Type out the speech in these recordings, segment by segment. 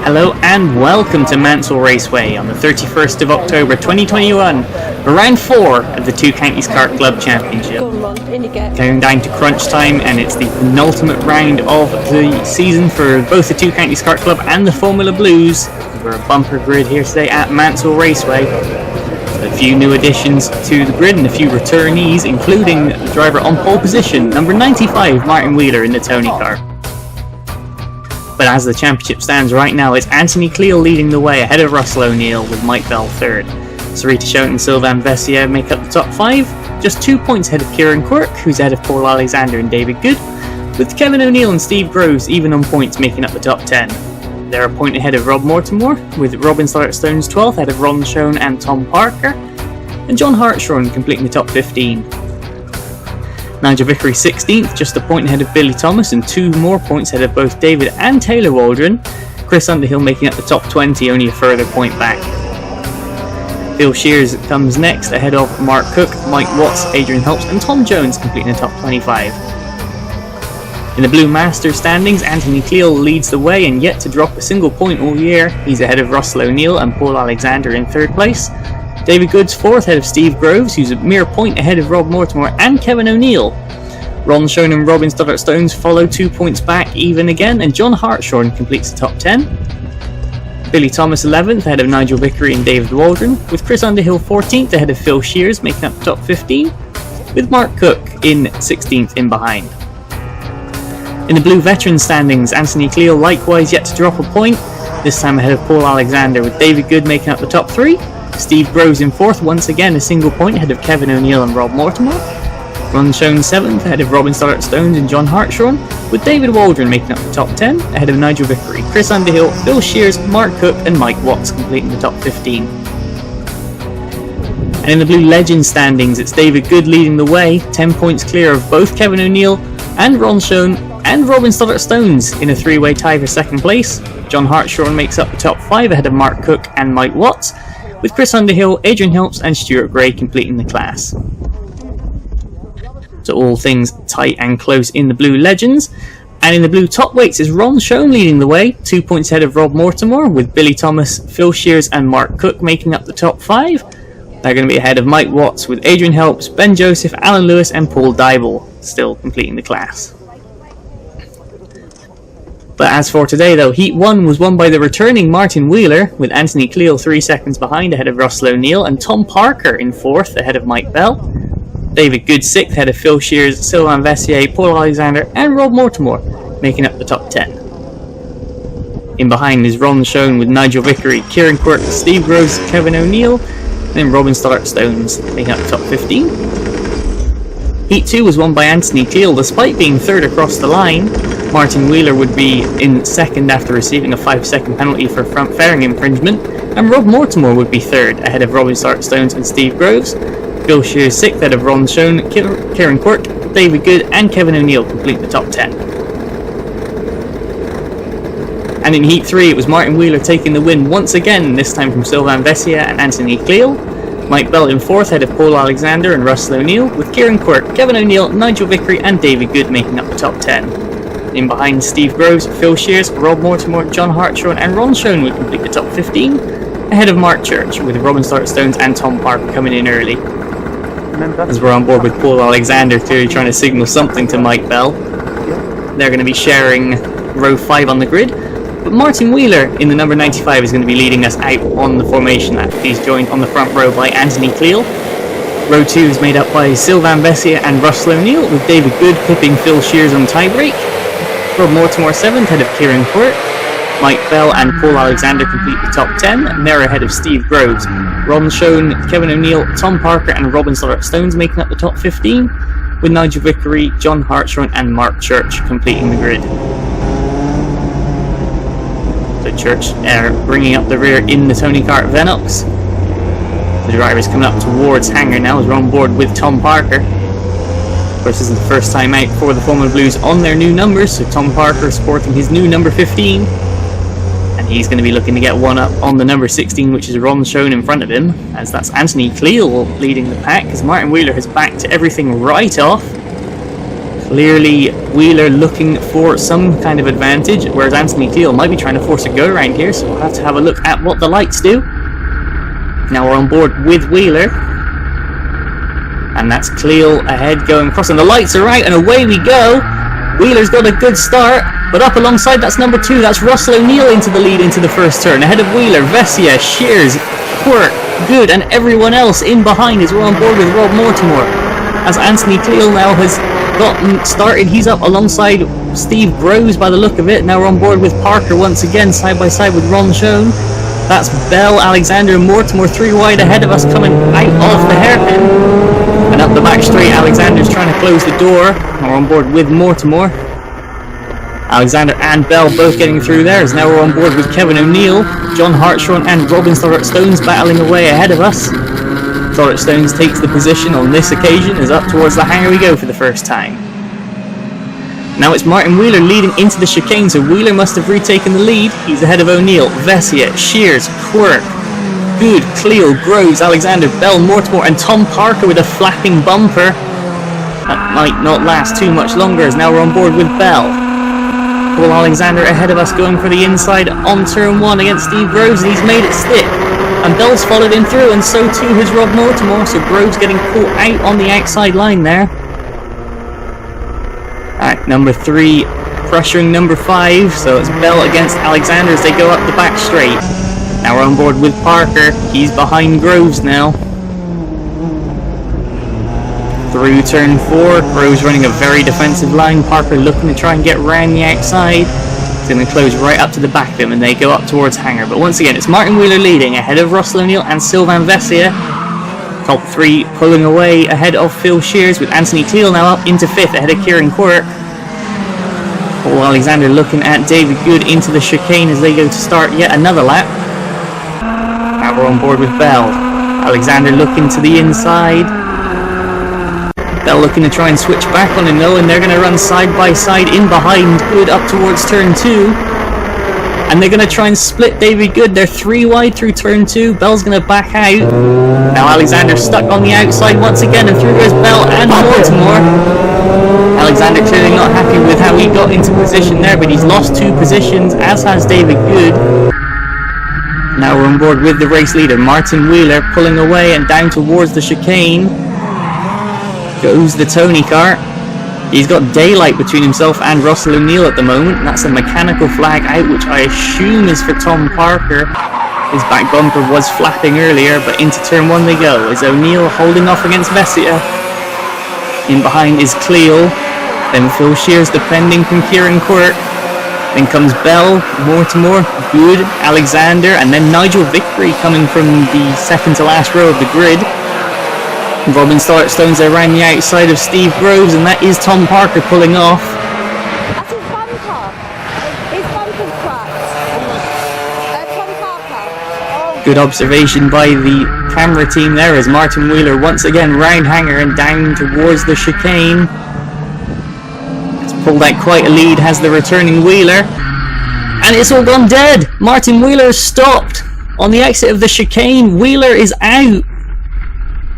Hello and welcome to Mansell Raceway on the 31st of October 2021 for round 4 of the Two Counties Kart Club Championship. Going down to crunch time, and it's the penultimate round of the season for both the Two Counties Kart Club and the Formula Blues. We're a bumper grid here today at Mansell Raceway. A few new additions to the grid and a few returnees, including the driver on pole position, number 95, Martin Wheeler in the Tony car. But as the championship stands right now, it's Anthony Cleal leading the way ahead of Russell O'Neill with Mike Bell third. Sarita Schouten and Sylvain Vessier make up the top 5, just 2 points ahead of Kieran Quirk, who's ahead of Paul Alexander and David Good, with Kevin O'Neill and Steve Groves even on points making up the top 10. They're a point ahead of Rob Mortimer, with Robin Stone's 12th ahead of Ron Schoen and Tom Parker, and John Hartshorn completing the top 15. Nigel Vickery 16th, just a point ahead of Billy Thomas and 2 more points ahead of both David and Taylor Waldron. Chris Underhill making up the top 20, only a further point back. Phil Shears comes next ahead of Mark Cook, Mike Watts, Adrian Helps and Tom Jones completing the top 25. In the Blue Masters standings, Anthony Cleal leads the way and yet to drop a single point all year. He's ahead of Russell O'Neill and Paul Alexander in 3rd place. David Good's 4th ahead of Steve Groves, who's a mere point ahead of Rob Mortimer and Kevin O'Neill. Ron Schoen and Robin Stones follow 2 points back even again, and John Hartshorn completes the top 10. Billy Thomas 11th ahead of Nigel Vickery and David Waldron, with Chris Underhill 14th ahead of Phil Shears making up the top 15, with Mark Cook in 16th in behind. In the Blue Veteran standings, Anthony Cleal likewise yet to drop a point, this time ahead of Paul Alexander, with David Good making up the top 3. Steve Groves in 4th, once again a single point ahead of Kevin O'Neill and Rob Mortimer. Ron Schoen 7th ahead of Robin Stones and John Hartshorn, with David Waldron making up the top 10 ahead of Nigel Vickery, Chris Underhill, Phil Shears, Mark Cook and Mike Watts completing the top 15. And in the Blue Legends standings, it's David Good leading the way, 10 points clear of both Kevin O'Neill and Ron Schoen and Robin Stones in a 3-way tie for 2nd place. John Hartshorn makes up the top 5 ahead of Mark Cook and Mike Watts, with Chris Underhill, Adrian Helps and Stuart Gray completing the class. So all things tight and close in the Blue Legends. And in the Blue Top Weights is Ron Schoen leading the way, 2 points ahead of Rob Mortimer, with Billy Thomas, Phil Shears and Mark Cook making up the top 5. They're going to be ahead of Mike Watts, with Adrian Helps, Ben Joseph, Alan Lewis and Paul Dybel still completing the class. But as for today though, Heat 1 was won by the returning Martin Wheeler, with Anthony Cleal 3 seconds behind ahead of Russell O'Neill and Tom Parker in 4th ahead of Mike Bell. David Good 6th ahead of Phil Shears, Sylvain Vessier, Paul Alexander and Rob Mortimer making up the top 10. In behind is Ron Schoen with Nigel Vickery, Kieran Quirk, Steve Groves, Kevin O'Neill and then Robin Stones making up the top 15. Heat 2 was won by Anthony Cleal despite being 3rd across the line. Martin Wheeler would be in 2nd after receiving a 5-second penalty for front fairing infringement, and Rob Mortimer would be 3rd ahead of Robin Stones and Steve Groves. Phil Shears 6th ahead of Ron Schoen, Kieran Quirk, David Good and Kevin O'Neill complete the top 10. And in Heat 3 it was Martin Wheeler taking the win once again, this time from Sylvain Vessier and Anthony Cleal. Mike Bell in 4th ahead of Paul Alexander and Russell O'Neill, with Kieran Quirk, Kevin O'Neill, Nigel Vickery and David Good making up the top 10. In behind Steve Groves, Phil Shears, Rob Mortimer, John Hartshorn and Ron Schoen would complete the top 15, ahead of Mark Church, with Robin Stones and Tom Parker coming in early. As we're on board with Paul Alexander clearly trying to signal something to Mike Bell. They're going to be sharing row 5 on the grid, but Martin Wheeler in the number 95 is going to be leading us out on the formation lap. He's joined on the front row by Anthony Cleal. Row 2 is made up by Sylvain Vessier and Russell O'Neill, with David Good pipping Phil Shears on tiebreak. Rob Mortimer 7th ahead of Kieran Quirk. Mike Bell and Paul Alexander complete the top 10, and they're ahead of Steve Groves. Ron Schoen, Kevin O'Neill, Tom Parker and Robin Stones making up the top 15, with Nigel Vickery, John Hartshorn and Mark Church completing the grid. So Church bringing up the rear in the Tony Kart Venox. The driver's coming up towards Hangar now as we're on board with Tom Parker. Of course, this is the first time out for the Formula Blues on their new numbers, so Tom Parker sporting his new number 15. And he's going to be looking to get one up on the number 16, which is Ron Schoen in front of him, as that's Anthony Cleal leading the pack, as Martin Wheeler has backed everything right off. Clearly, Wheeler looking for some kind of advantage, whereas Anthony Cleal might be trying to force a go around here, so we'll have to have a look at what the lights do. Now we're on board with Wheeler. And that's Cleal ahead going across, and the lights are out, and away we go. Wheeler's got a good start, but up alongside, that's number 2, that's Russell O'Neill into the lead into the first turn. Ahead of Wheeler, Vessia, Shears, Quirk, Good, and everyone else in behind as we're on board with Rob Mortimer. As Anthony Cleal now has gotten started, he's up alongside Steve Groves by the look of it. Now we're on board with Parker once again, side by side with Ron Schoen. That's Bell, Alexander, and Mortimer 3 wide ahead of us coming out of the hairpin. And up the back straight, Alexander's trying to close the door. We're on board with Mortimer. Alexander and Bell both getting through there, as now we're on board with Kevin O'Neill, John Hartshorn and Robin Stones battling away ahead of us. Stones takes the position on this occasion, as up towards the hangar we go for the first time. Now it's Martin Wheeler leading into the chicane, so Wheeler must have retaken the lead. He's ahead of O'Neill, Vessia, Shears, Quirk, Good, Cleal, Groves, Alexander, Bell, Mortimer, and Tom Parker with a flapping bumper. That might not last too much longer, as now we're on board with Bell. Paul Alexander ahead of us going for the inside on turn 1 against Steve Groves, and he's made it stick. And Bell's followed him through, and so too has Rob Mortimer, so Groves getting caught out on the outside line there. Alright, number 3 pressuring number 5, so it's Bell against Alexander as they go up the back straight. Now we're on board with Parker, he's behind Groves now. Through turn 4, Groves running a very defensive line, Parker looking to try and get round the outside. He's going to close right up to the back of him and they go up towards hangar. But once again, it's Martin Wheeler leading ahead of Russell O'Neill and Sylvain Vessia. Top 3 pulling away ahead of Phil Shears, with Anthony Cleal now up into 5th ahead of Kieran Quirk. Paul Alexander looking at David Good into the chicane as they go to start yet another lap. Now we're on board with Bell. Alexander looking to the inside. Bell looking to try and switch back on him though, and they're going to run side by side in behind Good up towards turn 2. And they're going to try and split David Good. They're 3 wide through turn 2. Bell's going to back out. Now Alexander's stuck on the outside once again, and through goes Bell and Mortimer. Alexander clearly not happy with how he got into position there, but he's lost 2 positions, as has David Good. Now we're on board with the race leader, Martin Wheeler, pulling away and down towards the chicane. Goes the Tony kart. He's got daylight between himself and Russell O'Neill at the moment. That's a mechanical flag out, which I assume is for Tom Parker. His back bumper was flapping earlier, but into turn 1 they go, as O'Neill holding off against Vessia. In behind is Cleal, then Phil Shears defending from Kieran Quirk. Then comes Bell, Mortimer, Good, Alexander, and then Nigel Vickery coming from the second to last row of the grid. Robin Stones there around the outside of Steve Groves, and that is Tom Parker pulling off. That's his bumper. His bumper's cracked. Tom Parker. Good observation by the camera team there, as Martin Wheeler once again round hanger and down towards the chicane. It's pulled out quite a lead, has the returning Wheeler. And it's all gone dead. Martin Wheeler stopped on the exit of the chicane. Wheeler is out.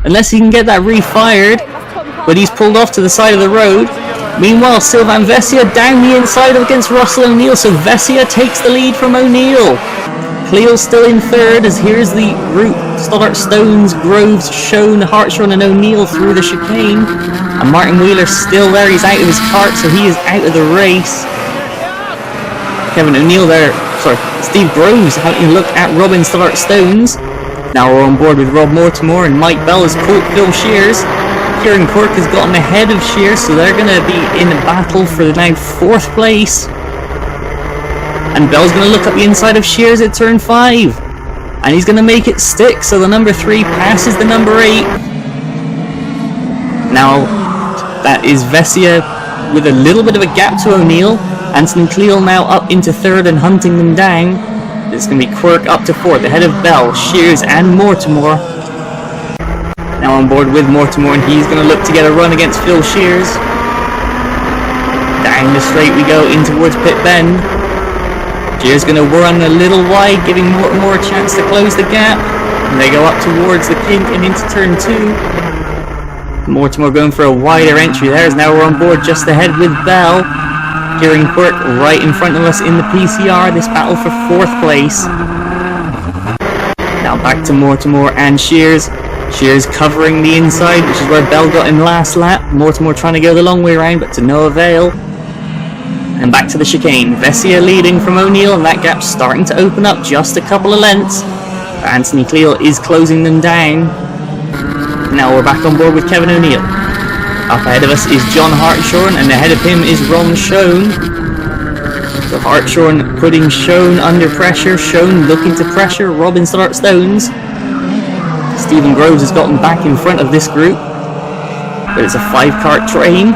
Unless he can get that refired, but he's pulled off to the side of the road. Meanwhile, Sylvain Vessia down the inside against Russell O'Neill, so Vessia takes the lead from O'Neill. Cleal still in 3rd, as here's the route. Stoddart, Stones, Groves, Schoen, Hartshorn and O'Neill through the chicane. And Martin Wheeler's still there, he's out of his kart, so he is out of the race. Kevin O'Neill there, Steve Groves having a look at Robin Stoddart Stones. Now we're on board with Rob Mortimer, and Mike Bell has caught Phil Shears. Kieran Quirk has gotten ahead of Shears, so they're going to be in a battle for the now 4th place. And Bell's going to look up the inside of Shears at turn 5. And he's going to make it stick, so the number 3 passes the number 8. Now, that is Vessia with a little bit of a gap to O'Neill. Anthony Cleal now up into 3rd and hunting them down. It's going to be Quirk up to 4th, ahead of Bell, Shears and Mortimer. Now on board with Mortimer, and he's going to look to get a run against Phil Shears. Down the straight we go in towards Pit Bend. Shears going to run a little wide, giving Mortimer a chance to close the gap. And they go up towards the kink and into turn 2. Mortimer going for a wider entry there, as now we're on board just ahead with Bell. Kieran Quirk right in front of us in the PCR, this battle for 4th place. Now back to Mortimer and Shears. Shears covering the inside, which is where Bell got in last lap. Mortimer trying to go the long way around, but to no avail. And back to the chicane. Vessia leading from O'Neill, and that gap's starting to open up just a couple of lengths. But Anthony Cleal is closing them down. Now we're back on board with Kevin O'Neill. Up ahead of us is John Hartshorn, and ahead of him is Ron Schoen. So Hartshorn putting Schoen under pressure. Schoen looking to pressure Robin Stones. Stephen Groves has gotten back in front of this group, but it's a 5-cart train.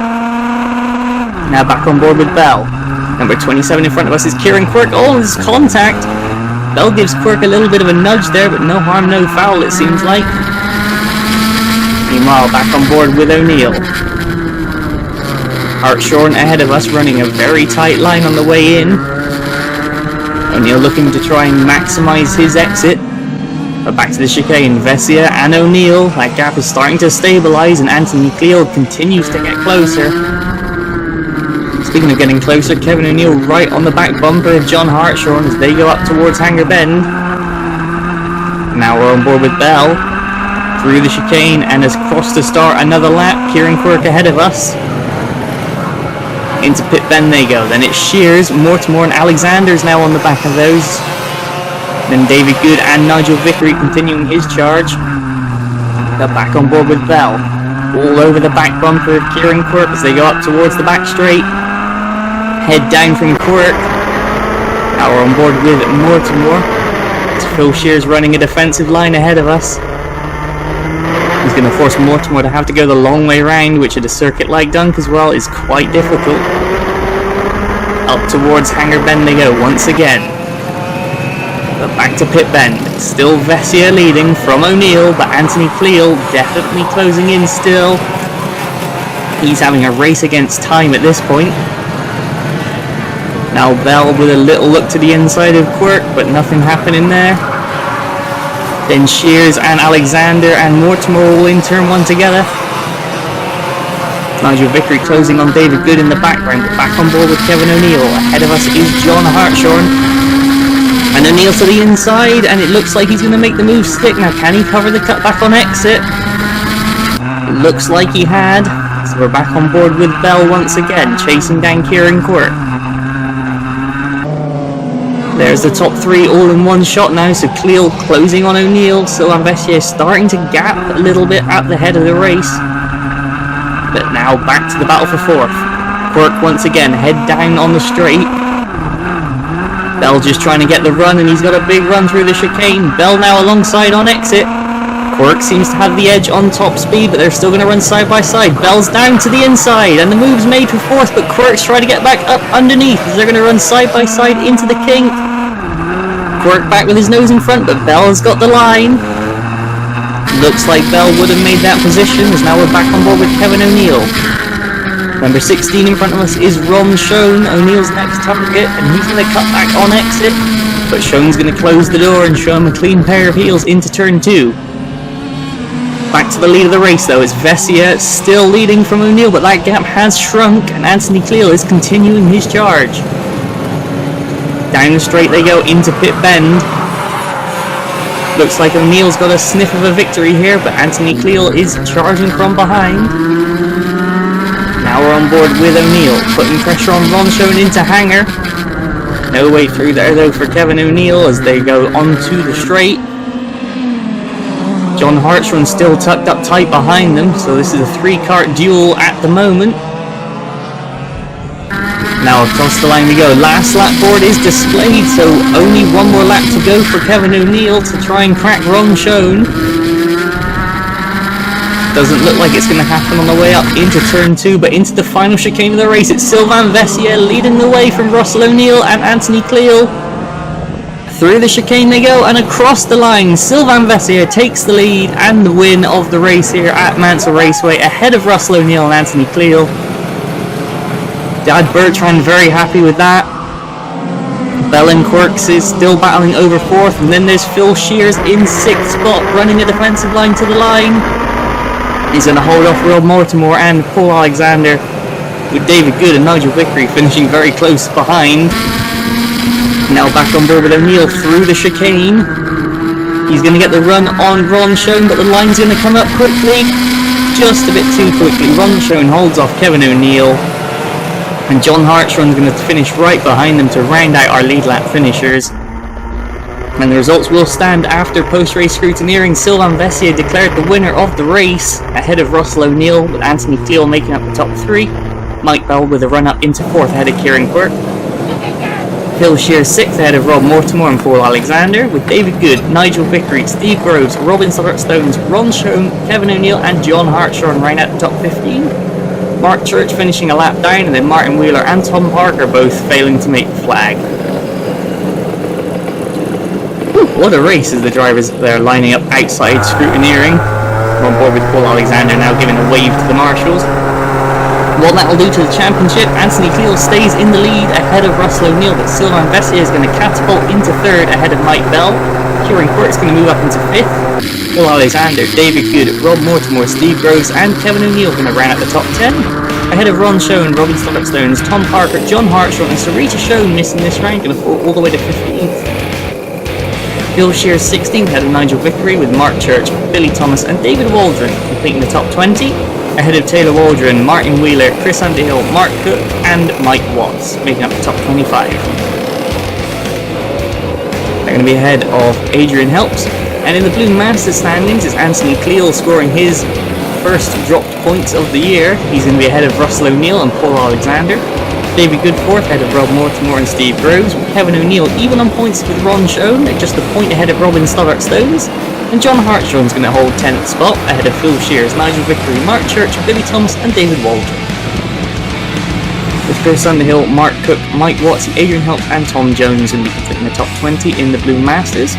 Now back on board with Bell. Number 27 in front of us is Kieran Quirk. Oh, there's contact. Bell gives Quirk a little bit of a nudge there, but no harm, no foul, it seems like. Meanwhile, back on board with O'Neill. Hartshorn ahead of us, running a very tight line on the way in. O'Neill looking to try and maximise his exit. But back to the chicane, Vessia and O'Neill. That gap is starting to stabilise, and Anthony Cleal continues to get closer. Speaking of getting closer, Kevin O'Neill right on the back bumper of John Hartshorn as they go up towards Hanger Bend. Now we're on board with Bell. Through the chicane and has crossed to start another lap. Kieran Quirk ahead of us. Into pit bend they go. Then it's Shears, Mortimer and Alexander's now on the back of those. Then David Good and Nigel Vickery continuing his charge. They're back on board with Bell. All over the back bumper of Kieran Quirk as they go up towards the back straight. Head down from Quirk. Now we're on board with Mortimer. It's Phil Shears running a defensive line ahead of us. He's going to force Mortimer to have to go the long way round, which at a circuit like Dunk as well is quite difficult. Up towards Hanger Bend they go once again. But back to pit bend. Still Vessia leading from O'Neill, but Anthony Cleal definitely closing in still. He's having a race against time at this point. Now Bell with a little look to the inside of Quirk, but nothing happening there. Then Shears and Alexander and Mortimer all in turn 1 together. Nigel Vickery closing on David Good in the background, but back on board with Kevin O'Neill. Ahead of us is John Hartshorn. And O'Neill to the inside, and it looks like he's going to make the move stick. Now can he cover the cutback on exit? It looks like he had. So we're back on board with Bell once again, chasing down Kieran Quirk. There's the top 3 all in one shot now, so Cleal closing on O'Neill. Sylvain Vessia starting to gap a little bit at the head of the race. But now back to the battle for 4th. Quirk once again, head down on the straight. Bell just trying to get the run, and he's got a big run through the chicane. Bell now alongside on exit. Quirk seems to have the edge on top speed, but they're still going to run side by side. Bell's down to the inside, and the move's made for 4th, but Quirk's trying to get back up underneath as they're going to run side by side into the kink. Quirk back with his nose in front, but Bell's got the line. Looks like Bell would have made that position, as now we're back on board with Kevin O'Neill. Number 16 in front of us is Ron Schoen, O'Neill's next target, and he's going to cut back on exit. But Schoen's going to close the door and show him a clean pair of heels into turn 2. Back to the lead of the race though, it's Vessia still leading from O'Neill, but that gap has shrunk, and Anthony Cleal is continuing his charge. Down the straight they go into pit bend. Looks like O'Neill's got a sniff of a victory here, but Anthony Cleal is charging from behind. Now we're on board with O'Neill, putting pressure on Ron Schoen into Hanger. No way through there though for Kevin O'Neill as they go onto the straight. John Hartshorn still tucked up tight behind them, so this is a 3-cart duel at the moment. Now across the line we go. Last lap board is displayed, so only one more lap to go for Kevin O'Neill to try and crack Ron Schoen. Doesn't look like it's going to happen on the way up into turn 2, but into the final chicane of the race, it's Sylvain Vessia leading the way from Russell O'Neill and Anthony Cleal. Through the chicane they go, and across the line, Sylvain Vessia takes the lead and the win of the race here at Mansell Raceway, ahead of Russell O'Neill and Anthony Cleal. Dad Bertrand very happy with that. Bell and Quirks is still battling over 4th, and then there's Phil Shears in 6th spot, running a defensive line to the line. He's going to hold off Rob Mortimer and Paul Alexander, with David Good and Nigel Vickery finishing very close behind. Now back on board with O'Neill through the chicane. He's going to get the run on Ron Schoen, but the line's going to come up quickly. Just a bit too quickly. Ron Schoen holds off Kevin O'Neill. And John Hartshorn's going to finish right behind them to round out our lead lap finishers. And the results will stand after post-race scrutineering. Sylvain Vessier declared the winner of the race, ahead of Russell O'Neill, with Anthony Cleal making up the top 3. Mike Bell with a run-up into 4th ahead of Kieran Quirk. Phil Shears 6th ahead of Rob Mortimer and Paul Alexander, with David Good, Nigel Vickery, Steve Groves, Robin Stoddart-Stones, Ron Schoen, Kevin O'Neill and John Hartshorn round out the top 15. Mark Church finishing a lap down, and then Martin Wheeler and Tom Parker both failing to make the flag. What a race as the drivers there lining up outside scrutineering. We're on board with Paul Alexander now giving a wave to the marshals. What that will do to the championship, Anthony Cleal stays in the lead ahead of Russell O'Neill, but Sylvain Vessier is going to catapult into 3rd ahead of Mike Bell. Kieran Quirk is going to move up into 5th. Paul Alexander, David Good, Rob Mortimer, Steve Groves and Kevin O'Neill going to round out the top 10. Ahead of Ron Schoen, Robin Stoddart-Stones, Tom Parker, John Hartshorn and Sarita Schoen missing this round, going to fall all the way to 15th. Phil Shears 16th ahead of Nigel Vickery, with Mark Church, Billy Thomas and David Waldron completing the top 20. Ahead of Taylor Waldron, Martin Wheeler, Chris Underhill, Mark Cook and Mike Watts making up the top 25. They're going to be ahead of Adrian Helps. And in the Blue Masters standings is Anthony Cleal scoring his first dropped points of the year. He's going to be ahead of Russell O'Neill and Paul Alexander. David Good 4th ahead of Rob Mortimer and Steve Groves, with Kevin O'Neill even on points with Ron Schoen at just a point ahead of Robin Stoddart-Stones. And John Hartshorn's going to hold 10th spot ahead of Phil Shears, Nigel Vickery, Mark Church, Billy Thomas and David Waldron. With Chris Underhill, Mark Cook, Mike Watts, Adrian Helps and Tom Jones going to be completing the top 20 in the Blue Masters.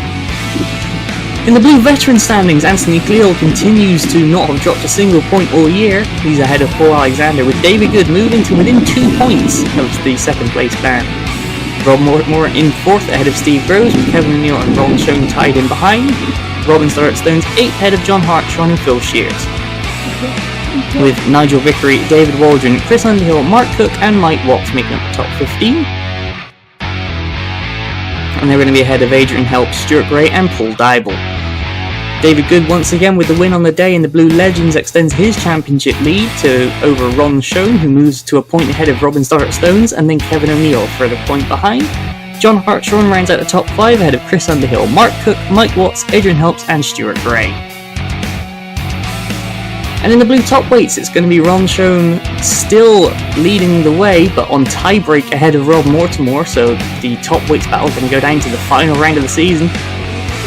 In the Blue Veteran standings, Anthony Cleal continues to not have dropped a single point all year. He's ahead of Paul Alexander, with David Good moving to within 2 points of the 2nd place man. Rob Mortimer in 4th ahead of Steve Groves, with Kevin O'Neill and Ron Schoen tied in behind. Robin Stoddart-Stones 8th ahead of John Hartshorn and Phil Shears, with Nigel Vickery, David Waldron, Chris Underhill, Mark Cook and Mike Watts making up the top 15. And they're going to be ahead of Adrian Helps, Stuart Gray and Paul Dybel. David Good once again with the win on the day in the Blue Legends extends his championship lead to over Ron Schoen, who moves to a point ahead of Robin Stoddart-Stones, and then Kevin O'Neill further point behind. John Hartshorn rounds out the top 5 ahead of Chris Underhill, Mark Cook, Mike Watts, Adrian Helps and Stuart Gray. And in the blue top weights, it's going to be Ron Schoen still leading the way, but on tiebreak ahead of Rob Mortimer, so the top weights battle is going to go down to the final round of the season.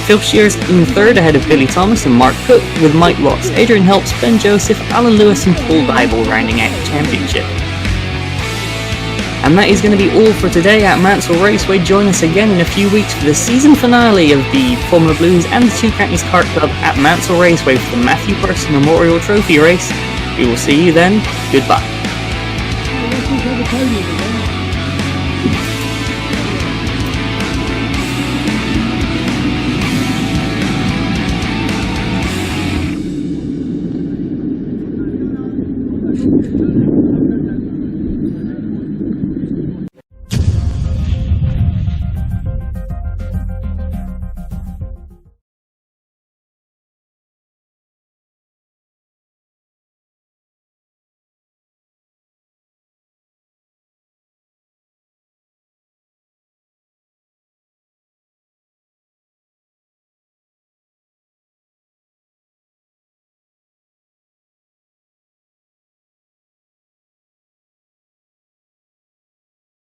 Phil Shears in 3rd ahead of Billy Thomas and Mark Cook, with Mike Watts, Adrian Helps, Ben Joseph, Alan Lewis and Paul Dybel rounding out the championship. And that is going to be all for today at Mansell Raceway. Join us again in a few weeks for the season finale of the Formula Blues and the Two Counties Kart Club at Mansell Raceway for the Matthew Purse Memorial Trophy race. We will see you then. Goodbye.